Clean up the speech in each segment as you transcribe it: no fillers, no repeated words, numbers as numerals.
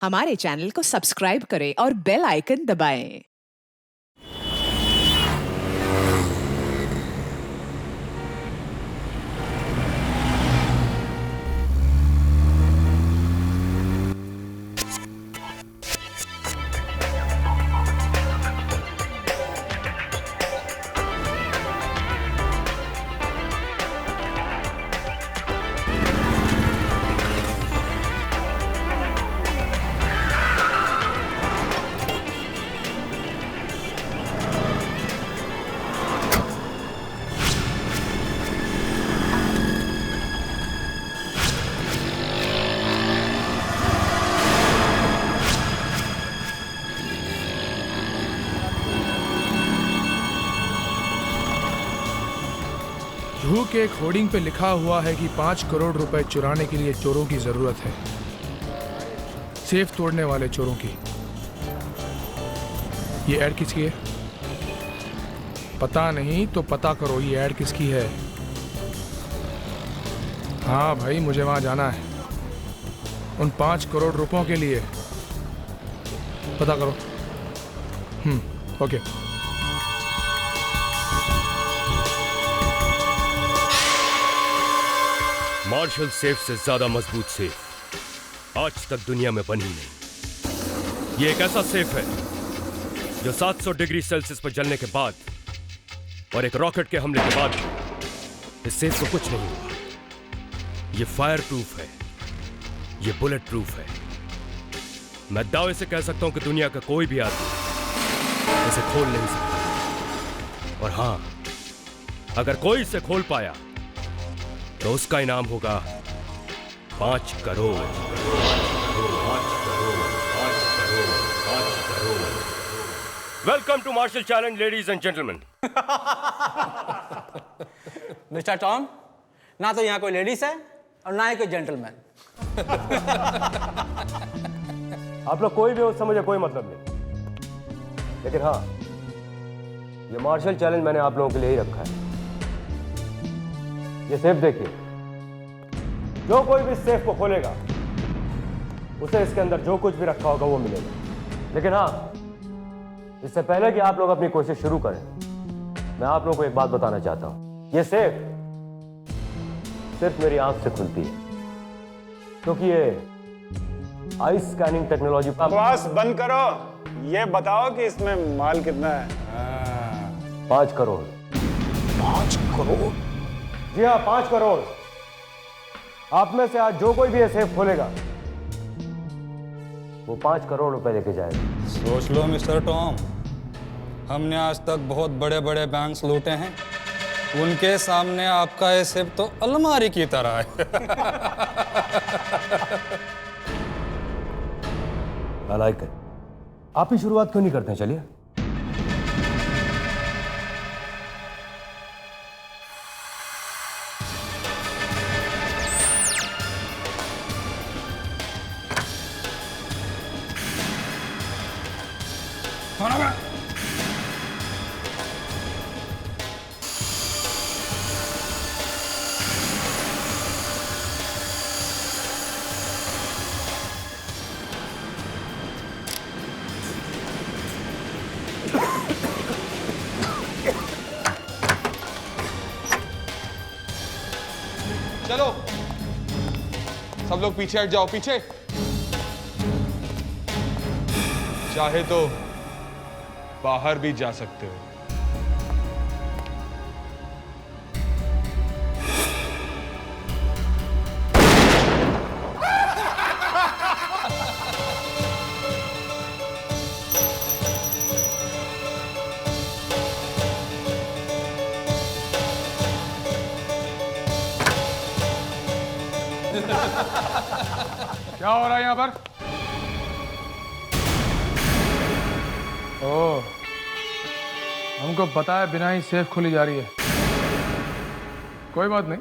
हमारे चैनल को सब्सक्राइब करें और बेल आइकन दबाएं। जूहू के एक होर्डिंग पे लिखा हुआ है कि 5 करोड़ रुपए चुराने के लिए चोरों की जरूरत है। सेफ तोड़ने वाले चोरों की। ये ऐड किसकी है? पता नहीं तो पता करो ये ऐड किसकी है। हाँ भाई, मुझे वहां जाना है उन 5 करोड़ रुपयों के लिए। पता करो। ओके। मार्शल सेफ से ज्यादा मजबूत सेफ आज तक दुनिया में बनी नहीं। ये एक ऐसा सेफ है जो 700 डिग्री सेल्सियस पर जलने के बाद और एक रॉकेट के हमले के बाद इस सेफ को कुछ नहीं हुआ। ये फायर प्रूफ है, ये बुलेट प्रूफ है। मैं दावे से कह सकता हूं कि दुनिया का कोई भी आदमी इसे खोल नहीं सकता। और हां, अगर कोई इसे खोल पाया तो उसका इनाम होगा 5 crore. Welcome to marshal challenge ladies and gentleman. Mister Tom, ना तो यहाँ कोई लेडीज है और ना ही कोई जेंटलमैन। आप लोग कोई भी हो समझे कोई मतलब नहीं, लेकिन हाँ, ये मार्शल चैलेंज मैंने आप लोगों के लिए ही रखा है। ये सेफ देखिए, जो कोई भी इस सेफ को खोलेगा उसे इसके अंदर जो कुछ भी रखा होगा वो मिलेगा। लेकिन हाँ, इससे पहले कि आप लोग अपनी कोशिश शुरू करें, मैं आप लोगों को एक बात बताना चाहता हूं। ये सेफ सिर्फ मेरी आंख से खुलती है, क्योंकि ये आई स्कैनिंग टेक्नोलॉजी। बकवास बंद करो, ये बताओ कि इसमें माल कितना है। 5 करोड़। 5 करोड़? जी हाँ, 5 करोड़। आप में से आज जो कोई भी ये सेफ खोलेगा वो 5 करोड़ रुपए लेके जाएगा। सोच लो मिस्टर टॉम, हमने आज तक बहुत बड़े बड़े बैंक्स लूटे हैं, उनके सामने आपका ये सेफ तो अलमारी की तरह है। I like it। आप ही शुरुआत क्यों नहीं करते हैं? चलिए। चलो सब लोग पीछे हट जाओ, पीछे। चाहे तो बाहर भी जा सकते हो। क्या हो रहा है यहाँ पर? ओह, हमको पता है बिना ही सेफ खोली जा रही है। कोई बात नहीं,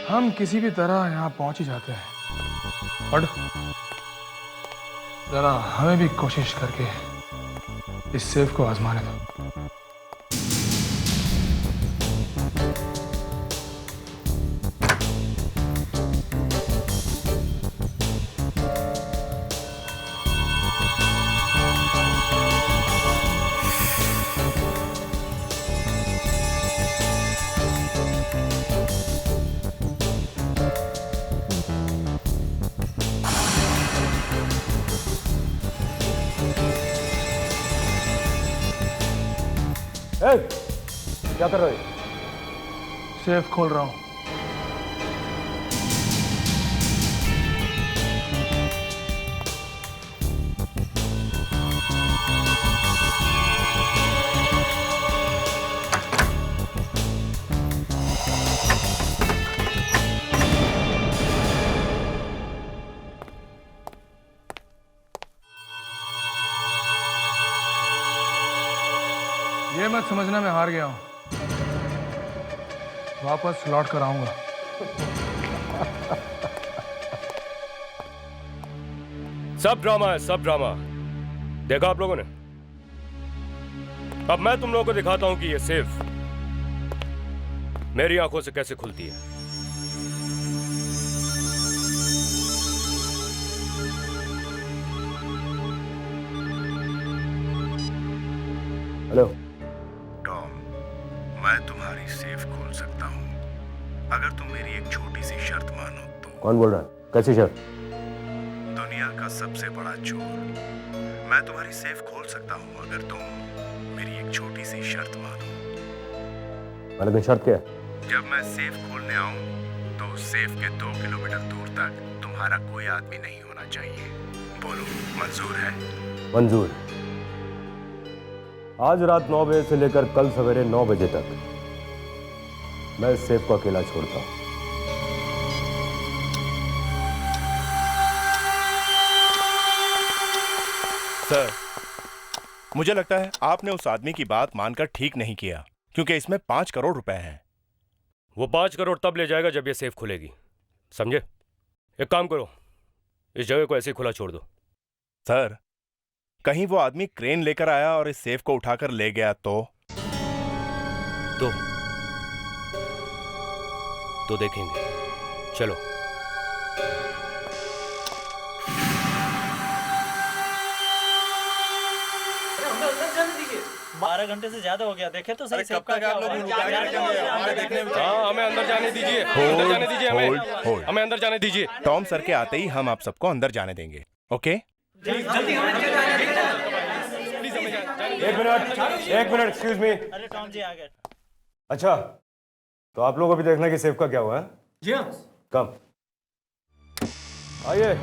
हम किसी भी तरह यहाँ पहुंच ही जाते हैं। और जरा हमें भी कोशिश करके इस सेफ को आजमाने दो। क्या कर रहे हो? सेफ खोल रहा हूँ। ये मत समझना मैं हार गया हूं, वापस लौट कर आऊंगा। सब ड्रामा है, सब ड्रामा। देखा आप लोगों ने? अब मैं तुम लोगों को दिखाता हूं कि ये सेफ मेरी आंखों से कैसे खुलती है। हेलो। टॉम, मैं तुम्हारी सेफ खोल सकता हूँ अगर तुम मेरी एक छोटी सी शर्त मानो तो। कौन बोल रहा है? कैसी शर्त? दुनिया का सबसे बड़ा चोर। मैं तुम्हारी सेफ खोल सकता हूँ अगर तुम मेरी एक छोटी सी शर्त मानो। मैंने शर्त क्या है? जब मैं सेफ खोलने आऊँ तो सेफ के 2 किलोमीटर दूर तक तुम्हारा कोई आदमी नहीं होना चाहिए। बोलो, मंजूर है? मंजूर। आज रात 9 बजे से लेकर कल सवेरे 9 बजे तक मैं इस सेफ को अकेला छोड़ता हूं। सर, मुझे लगता है आपने उस आदमी की बात मानकर ठीक नहीं किया, क्योंकि इसमें 5 करोड़ रुपए हैं। वो 5 करोड़ तब ले जाएगा जब ये सेफ खुलेगी, समझे? एक काम करो, इस जगह को ऐसे ही खुला छोड़ दो। सर, कहीं वो आदमी क्रेन लेकर आया और इस सेफ को उठाकर ले गया तो देखेंगे। चलो। 12 घंटे से ज्यादा हो गया, देखे तो सही। कब तक आप लोग हाँ, हमें अंदर जाने दीजिए। अंदर जाने दीजिए हमें। हमें अंदर जाने दीजिए। टॉम सर के आते ही हम आप सबको अंदर जाने देंगे। ओके? एक मिनट, एक्सक्यूज मी। अरे टॉम जी आ गए। अच्छा, तो आप लोग अभी देखना कि सेफ का क्या हुआ है? जी हाँ। कम आइए,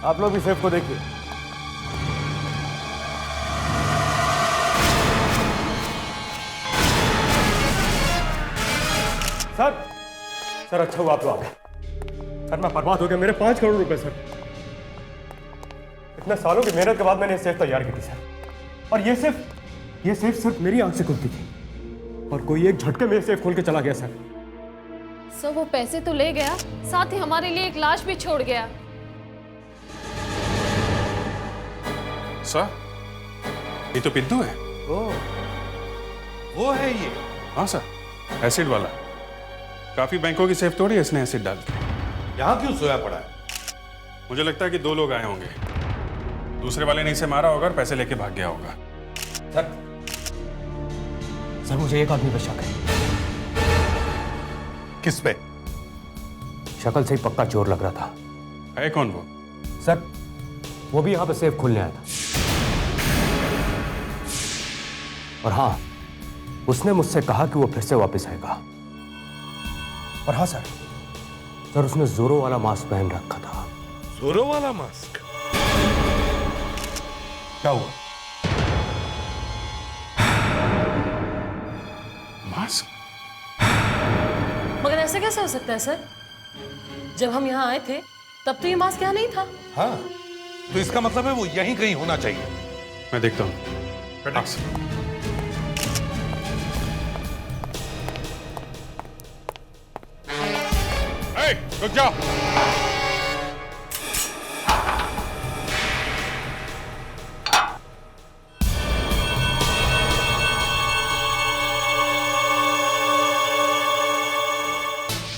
आप लोग भी सेफ को देखिए। सर अच्छा हुआ आप लोग आ गए। सर मैं बर्बाद हो गया, मेरे 5 करोड़ रुपए सर। इतने सालों की मेहनत के बाद मैंने सेफ तैयार की थी सर, और ये सेफ सिर्फ मेरी आंख से खुलती थी, और कोई एक झटके में सेफ खोल के चला गया सर। सर वो पैसे तो ले गया, साथ ही हमारे लिए एक लाश भी छोड़ गया। सर, ये तो पिद्दू है। वो है ये? हाँ सर, एसिड वाला। काफी बैंकों की सेफ तोड़ी इसने एसिड डाल के। यहाँ क्यों सोया पड़ा है? मुझे लगता है कि 2 लोग आए होंगे, दूसरे वाले ने इसे मारा होगा और पैसे लेके भाग गया होगा। सर मुझे एक आदमी पे शक है। किस पे? शक्ल से ही पक्का चोर लग रहा था। है कौन वो? सर वो भी यहां पे सेफ खोलने आया था, और हाँ, उसने मुझसे कहा कि वो फिर से वापस आएगा। और हाँ सर उसने जोरो वाला मास्क पहन रखा था। जोरो वाला मास्क? क्या हुआ? मास्क? मगर ऐसा कैसे हो सकता है सर? जब हम यहाँ आए थे तब तो ये मास्क यहाँ नहीं था। हाँ, तो इसका मतलब है वो यहीं कहीं होना चाहिए। मैं देखता हूँ। रुक जाओ।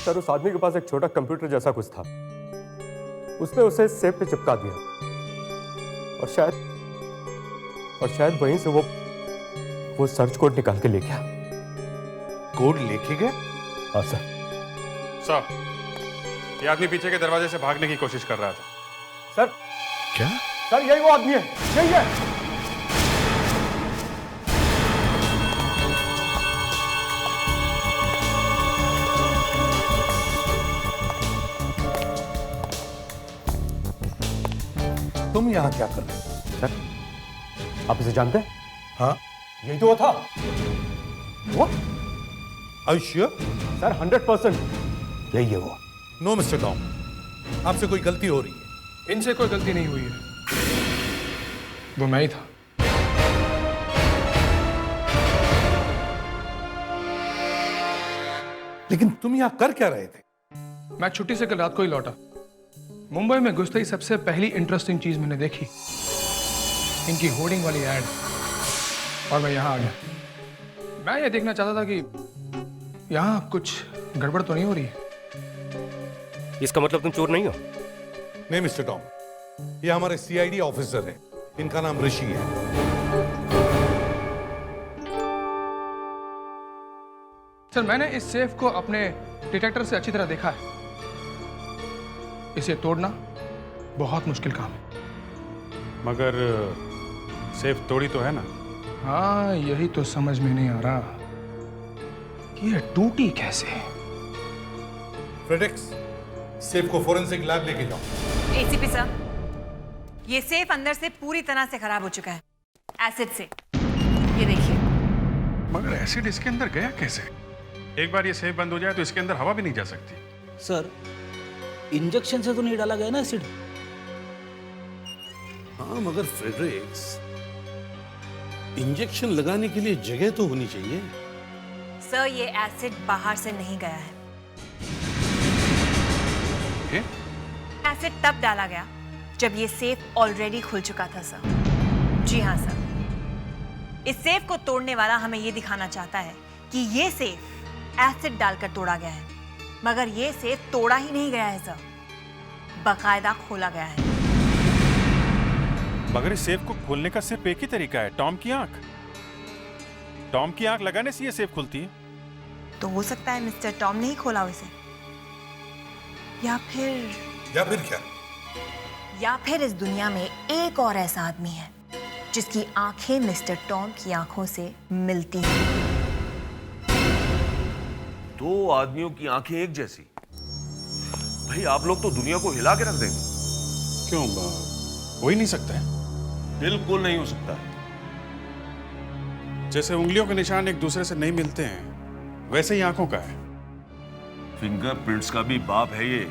सर उस आदमी के पास एक छोटा कंप्यूटर जैसा कुछ था, उसने उसे सेफ पे चिपका दिया, और शायद वहीं से वो सर्च कोड निकाल के ले गया। कोड लेके गए? हाँ सर। सर, ये आदमी पीछे के दरवाजे से भागने की कोशिश कर रहा था। सर क्या? सर यही वो आदमी है, यही है। तुम यहाँ क्या कर रहे हो? सर, आप इसे जानते हैं? हाँ, यही तो वो था। वो? श्योर? सर 100% यही है वो। नो मिस्टर टॉम, आपसे कोई गलती हो रही है। इनसे कोई गलती नहीं हुई है, वो मैं ही था। लेकिन तुम यहाँ कर क्या रहे थे? मैं छुट्टी से कल रात को ही लौटा। मुंबई में घुसते ही सबसे पहली इंटरेस्टिंग चीज मैंने देखी, इनकी होर्डिंग वाली एड, और मैं यहाँ आ गया। मैं ये देखना चाहता था कि यहाँ कुछ गड़बड़ तो नहीं हो रही है। इसका मतलब तुम चोर नहीं हो? नहीं मिस्टर टॉम, ये हमारे सीआईडी ऑफिसर हैं, इनका नाम ऋषि है। सर, मैंने इस सेफ को अपने डिटेक्टर से अच्छी तरह देखा है। इसे तोड़ना बहुत मुश्किल काम है। मगर सेफ तोड़ी तो है ना? हाँ, यही तो समझ में नहीं आ रहा कि ये टूटी कैसे। फ्रेडेक्स, सेफ को फोरेंसिक लैब लेके जाओ। एसीपी साहब, ये सेफ अंदर से पूरी तरह से खराब हो चुका है, एसिड से। ये देखिए। मगर एसिड इसके अंदर गया कैसे? एक बार ये सेफ बंद हो जाए तो इसके अंदर हवा भी नहीं जा सकती। सर, इंजेक्शन से तो नहीं डाला गया ना एसिड? हाँ, मगर फ्रेडरिक्स, इंजेक्शन लगाने के लिए जगह तो होनी चाहिए। सर, ये एसिड बाहर से नहीं गया है। एसिड तब डाला गया जब ये सेफ ऑलरेडी खुल चुका था सर। जी हाँ सर, इस सेफ को तोड़ने वाला हमें ये दिखाना चाहता है कि ये सेफ एसिड डालकर तोड़ा गया है, मगर ये सेफ तोड़ा ही नहीं गया है सर, बाकायदा खोला गया है। मगर इस सेफ को खोलने का सिर्फ एक ही तरीका है, टॉम की आंख। टॉम की आंख लगाने से ये सेफ खुलती है। तो हो सकता है मिस्टर टॉम ने ही खोला उसे, या फिर क्या? या फिर इस दुनिया में एक और ऐसा आदमी है जिसकी आंखें मिस्टर टॉम की आंखों से मिलती हैं। दो आदमियों की आंखें एक जैसी? भाई, आप लोग तो दुनिया को हिला के रख देंगे। क्यों? हो ही नहीं सकता है। बिल्कुल नहीं हो सकता है। जैसे उंगलियों के निशान एक दूसरे से नहीं मिलते हैं, वैसे ही आंखों का है। फिंगरप्रिंट्स का भी बाप है ये।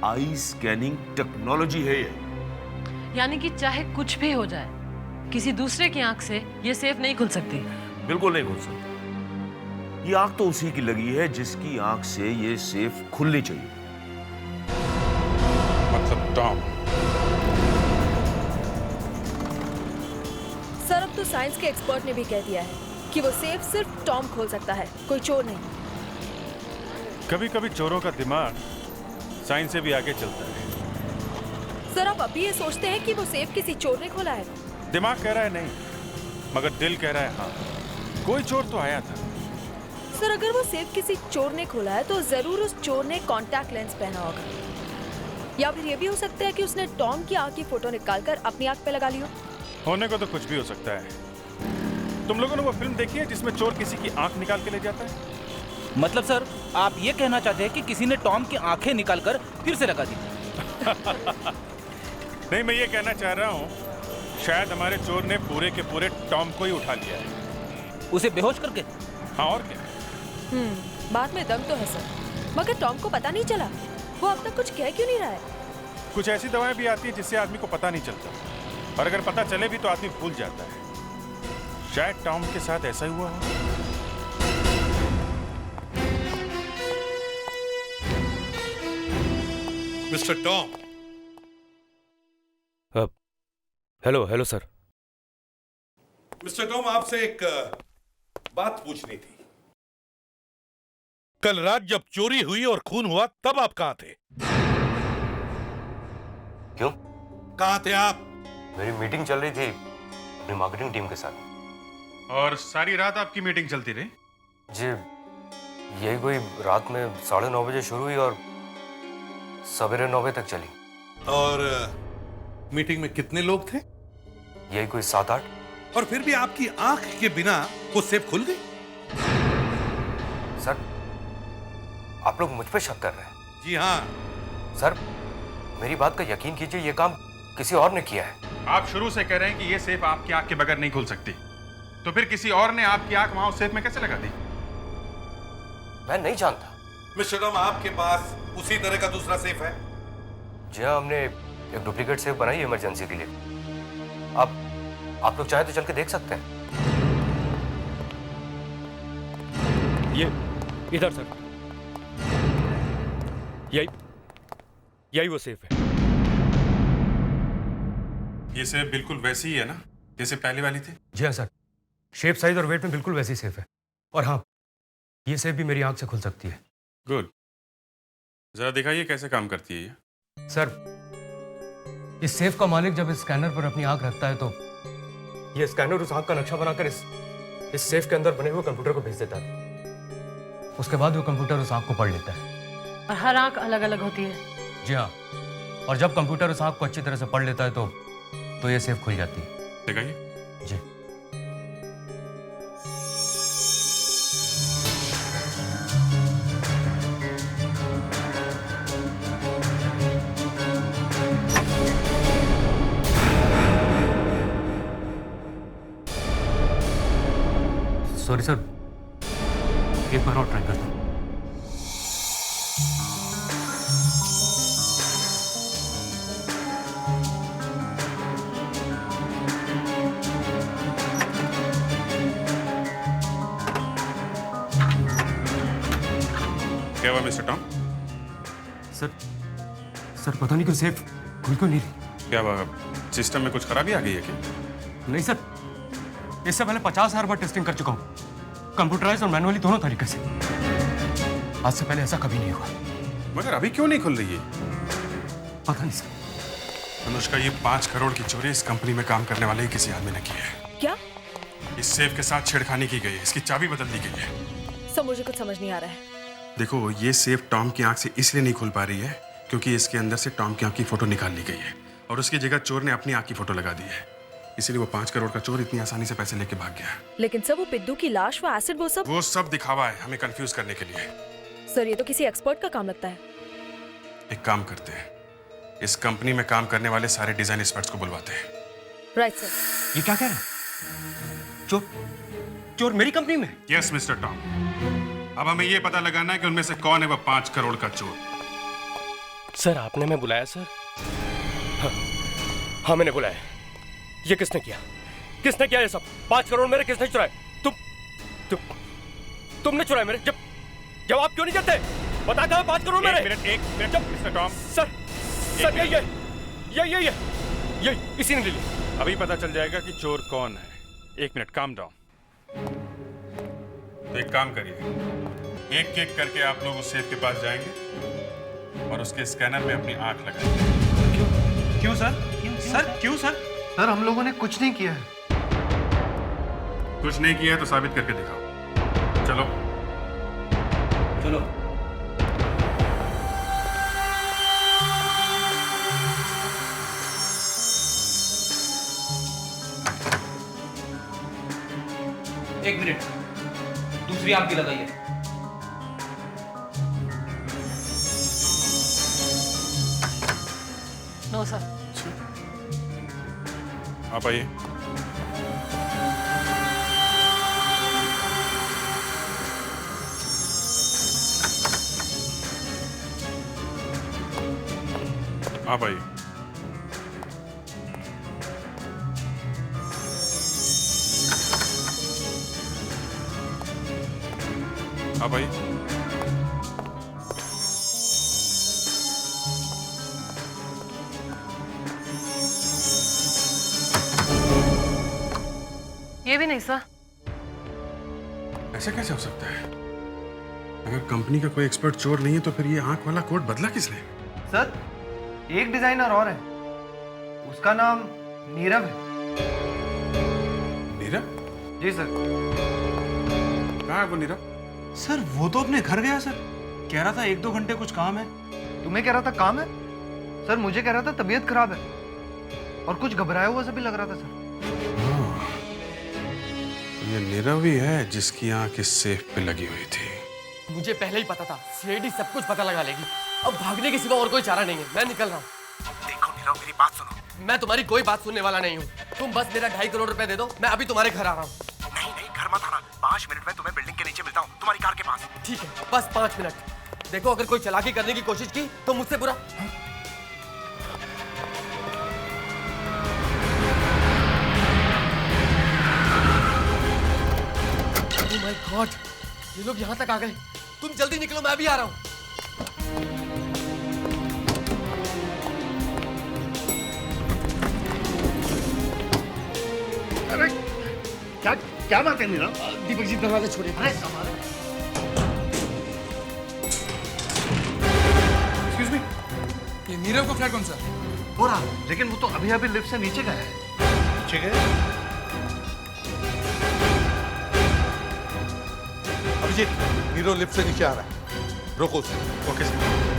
आई स्कैनिंग टेक्नोलॉजी है ये। यानी कि चाहे कुछ भी हो जाए, किसी दूसरे की आंख से ये सेफ नहीं खुल सकती। बिल्कुल नहीं खुल सकती। ये आंख तो उसी की लगी है जिसकी आंख से ये सेफ खुलनी चाहिए। मतलब टॉम। सर, अब तो साइंस के एक्सपर्ट ने भी कह दिया है कि वो सेफ सिर्फ टॉम खोल सकता है, कोई चोर नहीं। कभी कभी चोरों का दिमाग साइंस से भी आगे चलता है। सर, आप अभी ये सोचते हैं कि वो सेफ किसी चोर ने खोला है? दिमाग कह रहा है नहीं, मगर दिल कह रहा है हाँ, कोई चोर तो आया था। सर, अगर वो सेफ किसी चोर ने खोला है तो जरूर उस चोर ने कॉन्टैक्ट लेंस पहना होगा, या फिर ये भी हो सकता है कि उसने टॉम की आंख की फोटो निकालकर अपनी आंख पे लगा ली हो। होने को तो कुछ भी हो सकता है। तुम लोगों ने वो फिल्म देखी है जिसमें चोर किसी की आंख निकाल के ले जाता है? मतलब सर, आप ये कहना चाहते हैं कि किसी ने टॉम की आंखें निकालकर फिर से लगा दी? नहीं, मैं ये कहना चाह रहा हूँ, शायद हमारे चोर ने पूरे के पूरे टॉम को ही उठा लिया है। उसे बेहोश करके? हाँ, और क्या। बात में दम तो है सर, मगर टॉम को पता नहीं चला, वो अब तक कुछ कह क्यों नहीं रहा है? कुछ ऐसी दवाएं भी आती है जिससे आदमी को पता नहीं चलता, और अगर पता चले भी तो आदमी भूल जाता है। शायद टॉम के साथ ऐसा ही हुआ हो। Mister Tom. Hello sir. Mister Tom, आपसे एक बात पूछनी थी। कल रात जब चोरी हुई और खून हुआ तब आप कहां थे? क्यों? कहां थे आप? मेरी मीटिंग चल रही थी अपनी मार्केटिंग टीम के साथ। और सारी रात आपकी मीटिंग चलती रही? जी, यही कोई रात में 9:30 बजे शुरू हुई और सवेरे 9 बजे तक चली। और मीटिंग में कितने लोग थे? यही कोई 7-8। और फिर भी आपकी आंख के बिना वो सेफ खुल गई? सर, आप लोग मुझ पे शक कर रहे हैं? जी हाँ। सर, मेरी बात का यकीन कीजिए, ये काम किसी और ने किया है। आप शुरू से कह रहे हैं कि ये सेफ आपकी आंख के बगैर नहीं खुल सकती, तो फिर किसी और ने आपकी आंख वहां उस सेफ में कैसे लगा दी? मैं नहीं जानता। मिस्टर टॉम, आपके पास उसी तरह का दूसरा सेफ है? जी हाँ, हमने एक डुप्लीकेट सेफ बनाई है इमरजेंसी के लिए। आप लोग चाहे तो चल के देख सकते हैं। ये इधर सर, यही वो सेफ है। ये सेफ बिल्कुल वैसी ही है ना जैसे पहले वाली थी? जी हाँ सर, शेप, साइज और वेट में बिल्कुल वैसी सेफ है। और हाँ, ये सेफ भी मेरी आंख से खुल सकती है। गुड, जरा दिखाइए कैसे काम करती है ये। सर, इस सेफ का मालिक जब इस स्कैनर पर अपनी आंख रखता है तो ये स्कैनर उस आंख का नक्शा बनाकर इस सेफ के अंदर बने हुए कंप्यूटर को भेज देता है। उसके बाद वो कंप्यूटर उस आंख को पढ़ लेता है। और हर आंख अलग अलग होती है? जी हाँ, और जब कंप्यूटर उस आंख को अच्छी तरह से पढ़ लेता है तो ये सेफ खुल जाती है। दिखाइए। जी। सॉरी सर, एक बार और ट्राई करता हूँ। क्या हुआ मिस्टर टॉम? सर पता नहीं क्यों सेफ खुल क्यों नहीं रही। क्या हुआ, सिस्टम में कुछ खराबी आ गई है क्या? नहीं सर, इससे पहले 50,000 बार टेस्टिंग कर चुका हूँ, कंप्यूटराइज और मैनुअली दोनों तरीके से। आज से पहले ऐसा कभी नहीं हुआ। मगर अभी क्यों नहीं खुल रही है? पता नहीं सर। अनुष्का, ये 5 करोड़ की चोरी इस कंपनी में काम करने वाले ही किसी आदमी ने की है। क्या? इस सेफ के साथ छेड़खानी की गई है, इसकी चाबी बदल दी गई है। सब मुझे कुछ समझ नहीं आ रहा है। देखो, ये सेफ टॉम की आंख से इसलिए नहीं खुल पा रही है क्योंकि इसके अंदर से टॉम की आंख की फोटो निकाल ली गई है और उसकी जगह चोर ने अपनी आंख की फोटो लगा दी है। इसीलिए वो 5 करोड़ का चोर इतनी आसानी से पैसे लेके भाग गया। लेकिन सर, वो पिद्दू की लाश, वो एसिड, वो सब दिखावा है हमें कंफ्यूज करने के लिए। सर, ये तो किसी एक्सपर्ट का काम लगता है। एक काम करते हैं, इस कंपनी में काम करने वाले सारे डिजाइन एक्सपर्ट्स को बुलवाते हैं। Right sir. ये क्या कह रहे हैं? चोर मेरी कंपनी में? यस मिस्टर टॉम, अब हमें ये पता लगाना है कि उनमें से कौन है वो 5 करोड़ का चोर। सर, आपने मैं बुलाया सर? हाँ मैंने बुलाया। ये किसने किया? किसने किया ये सब? 5 करोड़ मेरे किसने चुराए? तुमने चुराए मेरे? जब आप क्यों नहीं देते? बता दो 5 करोड़ मेरे। एक मिनट मिस्टर टॉम। सर ये इसी ने ले ली। अभी पता चल जाएगा कि चोर कौन है। 1 मिनट, काम डाउन। तो एक काम करिए, एक एक करके आप लोग उस सेफ के पास जाएंगे और उसके स्कैनर में अपनी आंख लगाएंगे। क्यों सर? क्यों सर? सर, हम लोगों ने कुछ नहीं किया है। कुछ नहीं किया है तो साबित करके दिखाओ। चलो। एक मिनट, दूसरी आंख भी लगाइए। No sir. आप आइए। आप आइए। आप आइए। ये भी नहीं सर। ऐसा कैसे हो सकता है? अगर कंपनी का कोई एक्सपर्ट चोर नहीं है तो फिर ये आंख वाला कोड बदला किसने? सर, एक डिजाइनर और है, उसका नाम नीरव है। नीरव? जी सर। कहाँ है वो नीरव? सर, वो तो अपने घर गया सर। कह रहा था 1-2 घंटे कुछ काम है। तुम्हें कह रहा था काम है? सर, मुझे कह रहा था तबीयत खराब है और कुछ घबराया हुआ सा भी लग रहा था सर। ये नीरव ही है जिसकी आंख इस सेफ पे लगी हुई थी। मुझे पहले ही पता था, सीआईडी सब कुछ पता लगा लेगी। अब भागने के सिवा और कोई चारा नहीं है। मैं निकल रहा हूँ। देखो नीरव मेरी बात सुनो। मैं तुम्हारी कोई बात सुनने वाला नहीं हूँ। तुम बस मेरा 2.5 करोड़ रुपए दे दो, मैं अभी तुम्हारे घर आ रहा हूँ। नहीं नहीं, घर मत आना, 5 मिनट में तुम्हें बिल्डिंग के नीचे मिलता हूँ, तुम्हारी कार के पास। ठीक है, बस 5 मिनट। देखो, अगर कोई चालाकी करने की कोशिश की तो मुझसे बुरा। Oh my God, ये लोग यहाँ तक आ गए। तुम जल्दी निकलो, मैं अभी आ रहा हूँ। अरे क्या क्या बात है नीरव? दीपक जी, दरवाजा छोड़िए। अरे संभालो। एक्सक्यूज मी, ये नीरव का फ्लैट कौन सा? हो रहा, लेकिन वो तो अभी अभी लिफ्ट से नीचे गया है। नीचे गए? अभिजीत, नीरव लिफ्ट से नीचे आ रहा है, रोको उसे। Okay sir.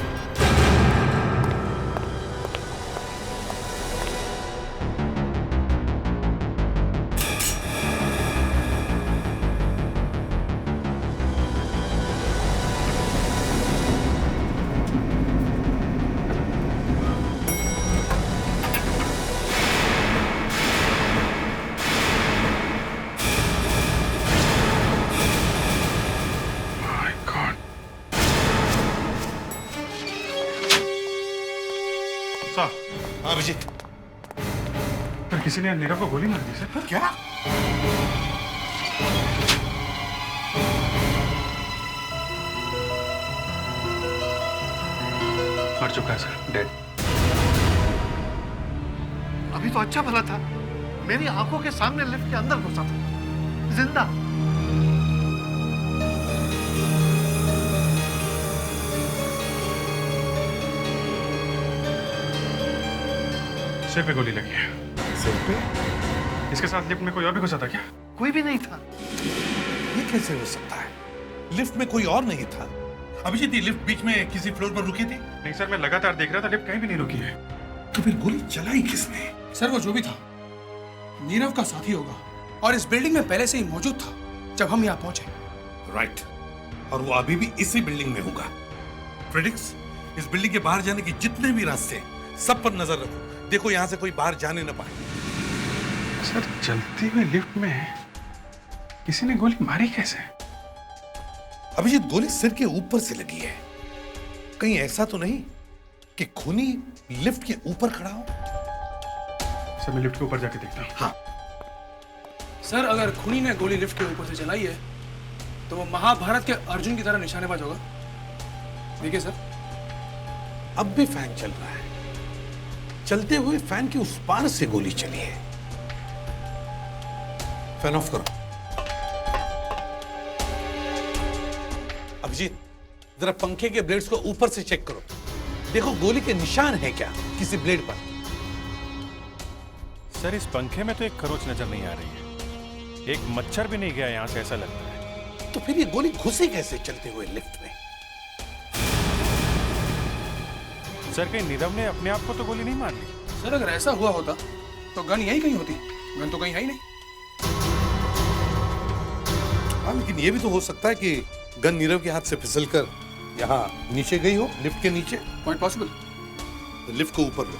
हाँ अभिजीत। पर किसी ने नीरव को गोली मार दी सर। क्या? मर चुका है सर, डेड। अभी तो अच्छा भला था, मेरी आंखों के सामने लिफ्ट के अंदर घुसा था, जिंदा। सिर पे गोली लगी है। सिर पे? इसके साथ लिफ्ट में कोई और भी घुसा था क्या? कोई भी नहीं था। ये कैसे हो सकता है? लिफ्ट में कोई और नहीं था। अभिजीत, ये लिफ्ट बीच में किसी फ्लोर पर रुकी थी? नहीं सर, मैं लगातार देख रहा था, लिफ्ट कहीं भी नहीं रुकी है। तो फिर गोली चलाई किसने? सर वो जो भी था, नीरव का साथी होगा और इस बिल्डिंग में पहले से ही मौजूद था जब हम यहाँ पहुंचे। राइट, और वो अभी भी इसी बिल्डिंग में होगा। फ्रेडिक्स, इस बिल्डिंग के बाहर जाने के जितने भी रास्ते हैं, सब पर नजर रखो। देखो यहाँ से कोई बाहर जाने न पाए। सर चलती हुई लिफ्ट में किसी ने गोली मारी कैसे? अभिजीत, गोली सिर के ऊपर से लगी है। कहीं ऐसा तो नहीं कि खूनी लिफ्ट के ऊपर खड़ा हो? सर मैं लिफ्ट के ऊपर जाके देखता हूँ। हाँ सर, अगर खूनी ने गोली लिफ्ट के ऊपर से चलाई है तो वो महाभारत के अर्जुन की तरह निशानेबाज होगा। देखिए सर, अब भी फैन चल रहा है। चलते हुए फैन के उस पार से गोली चली है। फैन ऑफ करो। अभिजीत, जरा पंखे के ब्लेड्स को ऊपर से चेक करो। देखो गोली के निशान है क्या किसी ब्लेड पर? सर इस पंखे में तो एक खरोच नजर नहीं आ रही है, एक मच्छर भी नहीं गया यहाँ से, ऐसा लगता है। तो फिर ये गोली घुसी कैसे चलते हुए लिफ्ट में? सर कहीं नीरव ने अपने आप को तो गोली नहीं मार ली? सर अगर ऐसा हुआ होता तो गन यहीं कहीं होती। गन तो कहीं है ही नहीं। हाँ, लेकिन ये भी तो हो सकता है कि गन नीरव के हाथ से फिसलकर यहाँ नीचे गई हो, लिफ्ट के नीचे। Quite possible. लिफ्ट को ऊपर लो।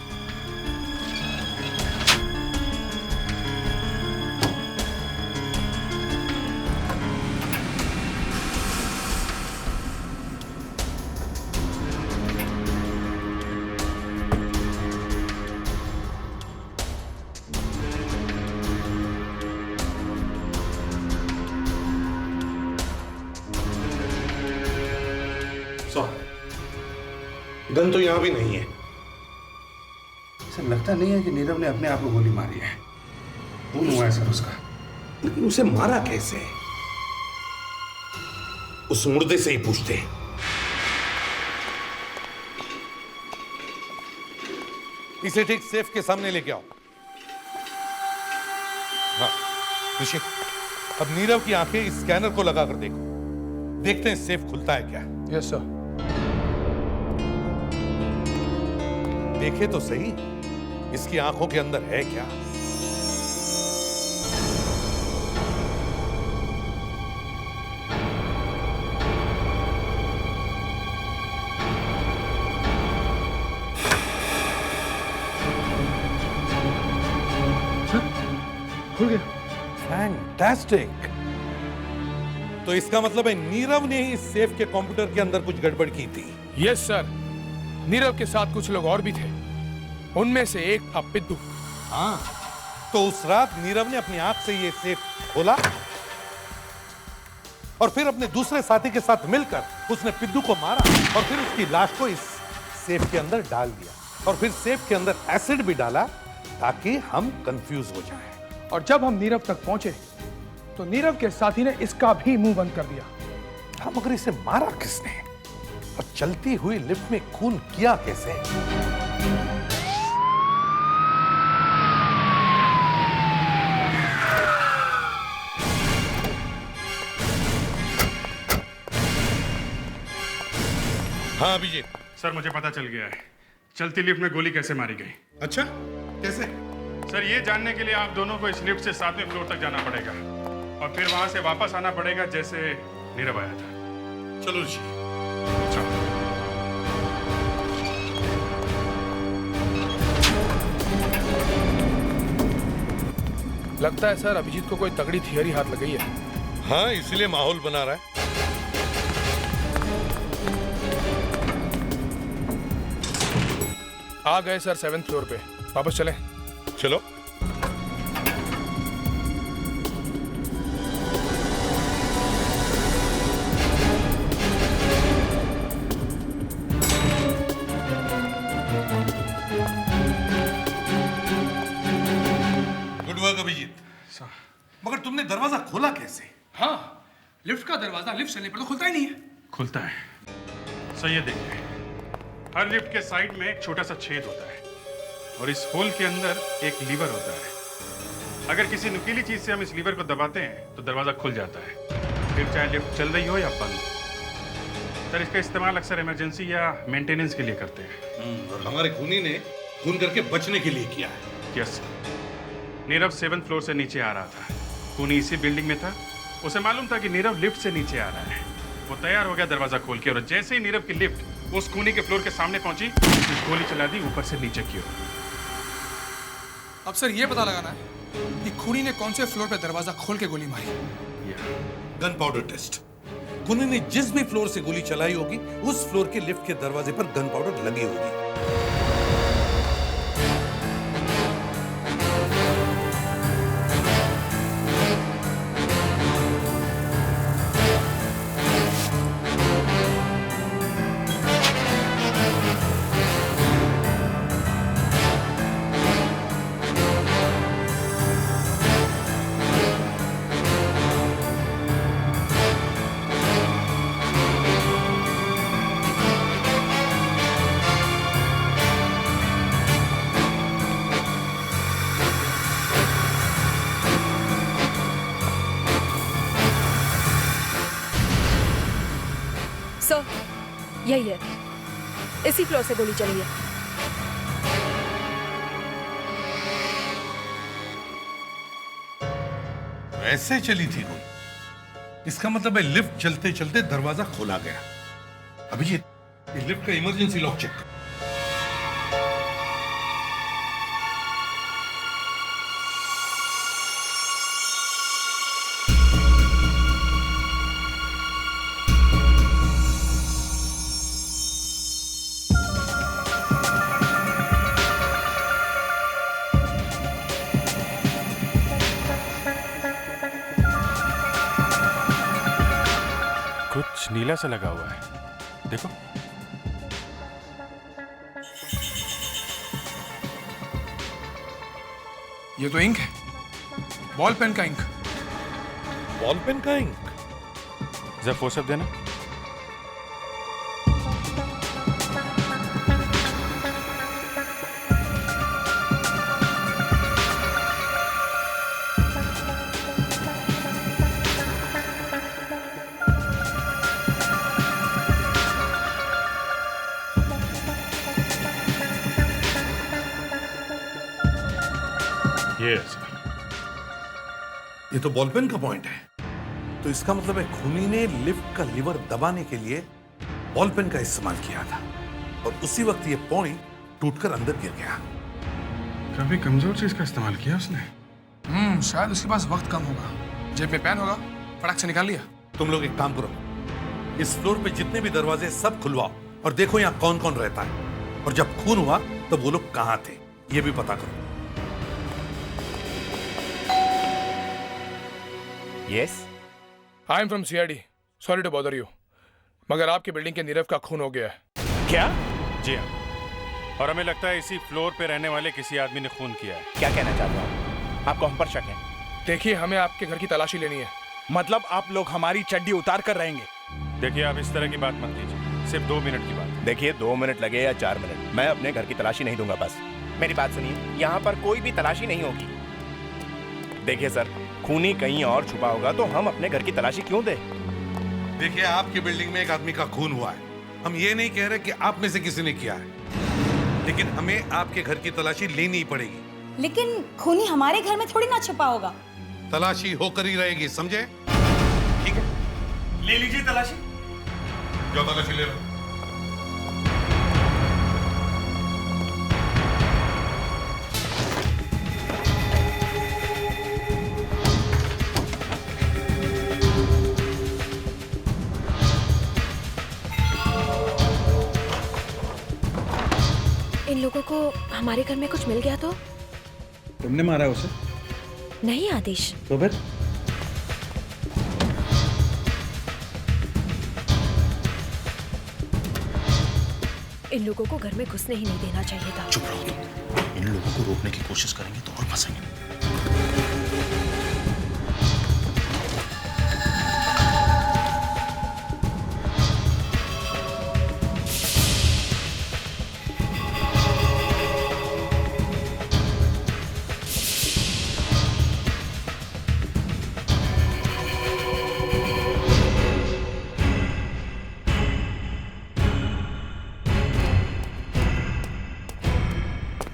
गन तो यहां भी नहीं है। सर लगता नहीं है कि नीरव ने अपने आप को गोली मारी है। खून हुआ है सर उसका। लेकिन उसे मारा कैसे? उस मुर्दे से ही पूछते हैं। इसे ठीक सेफ के सामने लेके आओ। हाँ ऋषि, अब नीरव की आंखें इस स्कैनर को लगाकर देखो। देखते हैं सेफ खुलता है क्या। Yes sir. देखे तो सही, इसकी आंखों के अंदर है क्या? खुल गया। फैंटास्टिक। तो इसका मतलब है नीरव ने ही इस सेफ के कंप्यूटर के अंदर कुछ गड़बड़ की थी। यस सर, नीरव के साथ कुछ लोग और भी थे, उनमें से एक था पिद्दू। हाँ, तो उस रात नीरव ने अपनी आंख से ये सेफ खोला और फिर अपने दूसरे साथी के साथ मिलकर उसने पिद्दू को मारा और फिर उसकी लाश को इस सेफ के अंदर डाल दिया और फिर सेफ के अंदर एसिड भी डाला ताकि हम कंफ्यूज हो जाएं। और जब हम नीरव तक पहुंचे तो नीरव के साथी ने इसका भी मुंह बंद कर दिया। हम मगर इसे मारा किसने और चलती हुई लिफ्ट में खून किया कैसे? हाँ अभिजीत। सर मुझे पता चल गया है चलती लिफ्ट में गोली कैसे मारी गई। अच्छा, कैसे? सर ये जानने के लिए आप दोनों को इस लिफ्ट से 7वें फ्लोर तक जाना पड़ेगा और फिर वहां से वापस आना पड़ेगा जैसे नीरव आया था। चलो ऋषि। लगता है सर अभिजीत को कोई तगड़ी थियरी हाथ लग गई है। हाँ, इसीलिए माहौल बना रहा है। आ गए सर 7th फ्लोर पे, वापस चलें। चलो। Good work Abhijeet. मगर तुमने दरवाजा खोला कैसे? हाँ, लिफ्ट का दरवाजा लिफ्ट चलने पर तो खुलता ही नहीं है। खुलता है सर, ये देखिए हर लिफ्ट के साइड में एक छोटा सा छेद होता है और इस होल के अंदर एक लीवर होता है। अगर किसी नुकीली चीज से हम इस लीवर को दबाते हैं तो दरवाजा खुल जाता है, फिर चाहे लिफ्ट चल रही हो या बंद। सर इसका इस्तेमाल अक्सर इमरजेंसी या मेंटेनेंस के लिए करते हैं। और हमारे खूनी ने खून करके बचने के लिए किया है। यस, नीरव 7th फ्लोर से नीचे आ रहा था, खूनी इसी बिल्डिंग में था। उसे मालूम था कि नीरव लिफ्ट से नीचे आ रहा है। वो तैयार हो गया दरवाजा खोल के और जैसे ही नीरव की लिफ्ट उस खूनी के फ्लोर के सामने पहुंची, गोली चला दी ऊपर से नीचे की ओर। अब सर ये पता लगाना है कि खूनी ने कौन से फ्लोर पे दरवाजा खोल के गोली मारी। Gun powder taste. खूनी ने जिस भी फ्लोर से गोली चलाई होगी उस फ्लोर के लिफ्ट के दरवाजे पर गन पाउडर लगी होगी। सर, यही है, इसी फ्लोर से गोली चली है। ऐसे चली थी गोली? इसका मतलब है लिफ्ट चलते चलते दरवाजा खोला गया। अभिजीत, इस लिफ्ट का इमरजेंसी लॉक चेक कर। कुछ नीला सा लगा हुआ है, देखो। ये तो इंक है, बॉल पेन का इंक। बॉल पेन का इंक? जरा फोर्सअप देना। यस, ये तो बॉल पेन का पॉइंट है। तो इसका मतलब है खूनी ने लिफ्ट का लीवर दबाने के लिए बॉल पेन का इस्तेमाल किया था और उसी वक्त ये पॉइंट टूटकर अंदर गिर गया। काफी कमजोर चीज का इस्तेमाल किया उसने। शायद उसके पास वक्त कम होगा। जेब में पेन होगा, फटाक से निकाल लिया। तुम लोग एक काम करो, इस फ्लोर पे जितने भी दरवाजे सब खुलवाओ और देखो यहाँ कौन कौन रहता है, और जब खून हुआ तब वो लोग कहाँ थे ये भी पता करो। Yes, I am from CID, sorry to bother you, मगर आपकी बिल्डिंग के नीरव का खून हो गया है। क्या? जी हाँ, और हमें लगता है इसी फ्लोर पे रहने वाले किसी आदमी ने खून किया है। क्या कहना चाहते हो? आपको हम पर शक है? देखिए, हमें आपके घर की तलाशी लेनी है। मतलब आप लोग हमारी चड्डी उतार कर रहेंगे? देखिए, आप इस तरह की बात मत कीजिए, सिर्फ 2 मिनट की बात। देखिए, 2 मिनट लगे या 4 मिनट, मैं अपने घर की तलाशी नहीं दूंगा। बस मेरी बात सुनिए, यहाँ पर कोई भी तलाशी नहीं होगी। देखिए सर, खूनी कहीं और छुपा होगा तो हम अपने घर की तलाशी क्यों दें? देखिए, आपकी बिल्डिंग में एक आदमी का खून हुआ है, हम ये नहीं कह रहे कि आप में से किसी ने किया है, लेकिन हमें आपके घर की तलाशी लेनी ही पड़ेगी। लेकिन खूनी हमारे घर में थोड़ी ना छुपा होगा। तलाशी होकर ही रहेगी, समझे? ठीक है, ले लीजिए तलाशी। जो तलाशी ले लो। इन लोगों को हमारे घर में कुछ मिल गया तो? तुमने मारा उसे? नहीं आदेश। तो फिर? इन लोगों को घर में घुसने ही नहीं देना चाहिए था। चुप रहो तुम, इन लोगों को रोकने की कोशिश करेंगे तो और फंसेंगे।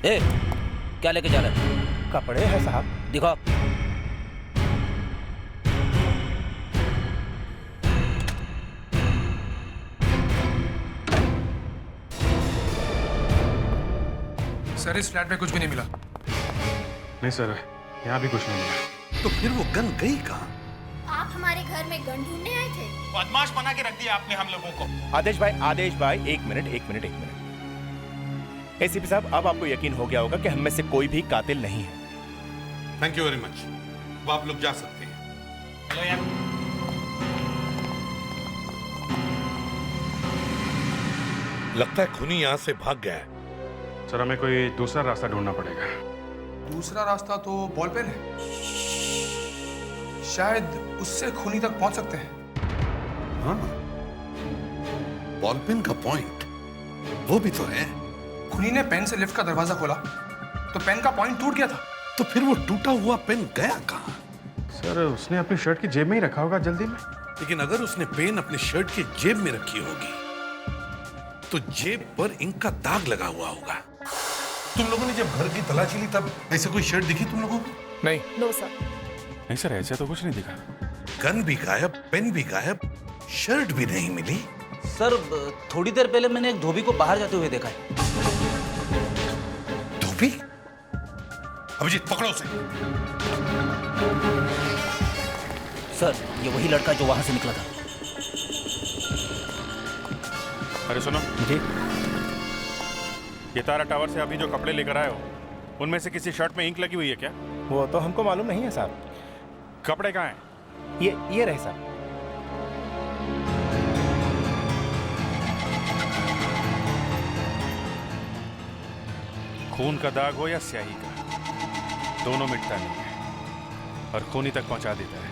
ए, क्या लेके जा रहा है? कपड़े हैं साहब। दिखाओ। सर, इस फ्लैट में कुछ भी नहीं मिला। नहीं सर, यहाँ भी कुछ नहीं मिला। तो फिर वो गन गई कहाँ? आप हमारे घर में गन ढूंढने आए थे? बदमाश बना के रख दिया आपने हम लोगों को। आदेश भाई, एक मिनट। एसीपी साहब, अब आपको यकीन हो गया होगा कि हम में से कोई भी कातिल नहीं है। थैंक यू वेरी मच, अब आप लोग जा सकते हैं। हेलो यार। लगता है खूनी यहाँ से भाग गया है। सर, हमें कोई दूसरा रास्ता ढूंढना पड़ेगा। दूसरा रास्ता तो बॉल पेन है, शायद उससे खूनी तक पहुंच सकते हैं। हाँ, बॉल पेन का पॉइंट वो भी तो है। खूनी ने पेन से लिफ्ट का दरवाजा खोला तो पेन का पॉइंट टूट गया था। तो फिर वो टूटा हुआ पेन गया कहाँ? सर, उसने अपनी शर्ट की जेब में ही रखा होगा जल्दी में। लेकिन अगर उसने पेन अपने शर्ट की जेब में रखी होगी तो जेब पर इंक का दाग लगा हुआ होगा। तुम लोगों ने जब घर की तलाशी ली तब ऐसे कोई शर्ट दिखी तुम लोगों को? नहीं। No sir. नहीं सर, ऐसे तो कुछ नहीं दिखा। गन भी गायब, पेन भी गायब, शर्ट भी नहीं मिली। सर, थोड़ी देर पहले मैंने एक धोबी को बाहर जाते हुए देखा है। धोबी? अभिजीत, पकड़ो उसे। सर, ये वही लड़का जो वहां से निकला था। अरे सुनो जी, ये तारा टावर से अभी जो कपड़े लेकर आए हो, उनमें से किसी शर्ट में इंक लगी हुई है क्या? वो तो हमको मालूम नहीं है साहब। कपड़े कहाँ हैं? ये रहे साहब। खून का दाग हो या स्याही का, दोनों मिटता नहीं है और खूनी तक पहुंचा देता है।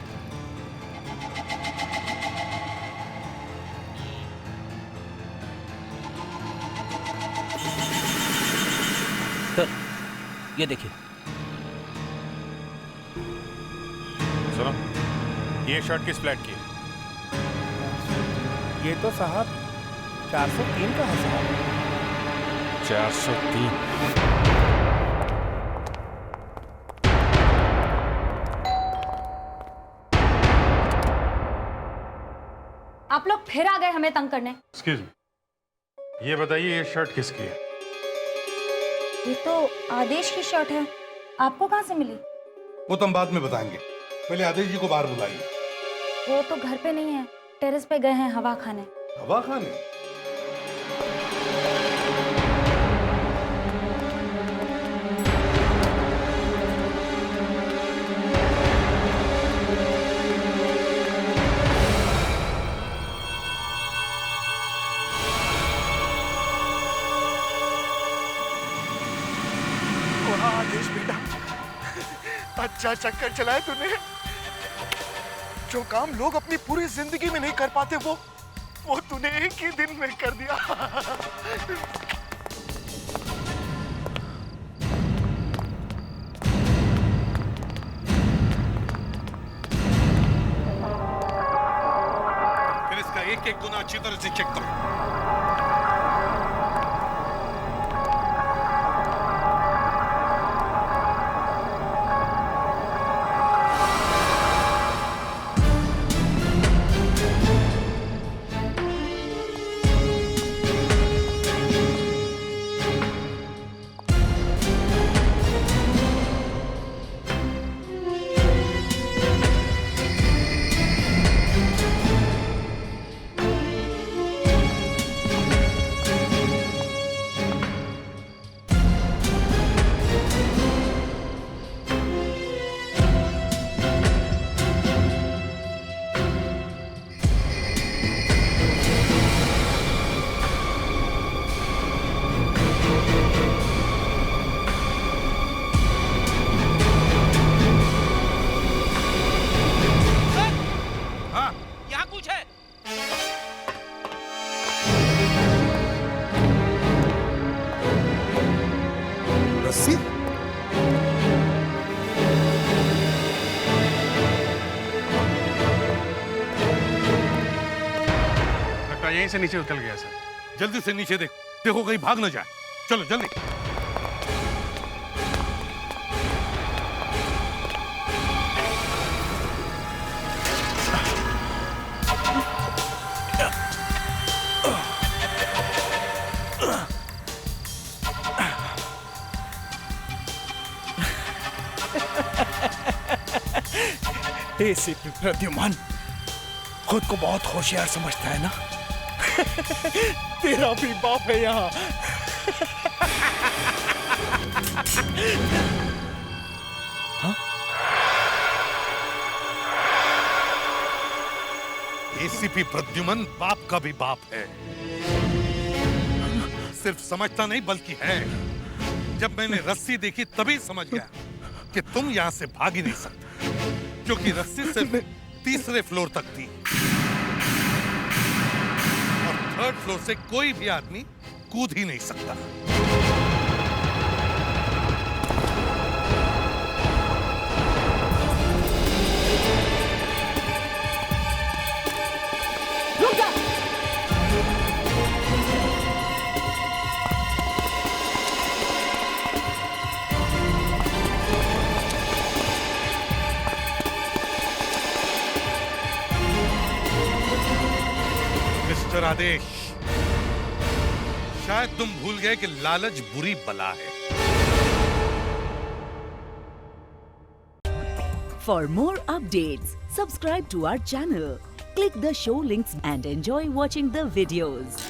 सर, ये देखिए। सुनो, ये शर्ट किस फ्लैट की है? ये तो साहब 403 का है साहब। 403। आप लोग फिर आ गए हमें तंग करने। एक्सक्यूज मी, ये बताइए ये शर्ट किसकी है? ये तो आदेश की शर्ट है, आपको कहाँ से मिली? वो तो हम बाद में बताएंगे। पहले आदेश जी को बाहर बुलाइए। वो तो घर पे नहीं है, टेरेस पे गए हैं हवा खाने। हवा खाने? आदेश बेटा, अच्छा चक्कर चलाया तूने। जो काम लोग अपनी पूरी जिंदगी में नहीं कर पाते वो तूने एक ही दिन में कर दिया। फिर इसका एक एक गुना अच्छी तरह से चेक करो। रस्सी? लगता है यहीं से नीचे उतर गया सर। जल्दी से नीचे देख, देखो कहीं भाग ना जाए। चलो जल्दी। एसीपी प्रद्युमन खुद को बहुत होशियार समझता है ना? तेरा भी बाप है यहाँ। एसीपी प्रद्युमन बाप का भी बाप है। सिर्फ समझता नहीं बल्कि है। जब मैंने रस्सी देखी तभी समझ गया कि तुम यहां से भाग ही नहीं सकते, क्योंकि रस्सी सिर्फ तीसरे फ्लोर तक थी और थर्ड फ्लोर से कोई भी आदमी कूद ही नहीं सकता। रुक जा। मिस्टर आदेश, शायद तुम भूल गए कि लालच बुरी बला है। For more updates, subscribe to our channel, click the show links and enjoy watching the videos.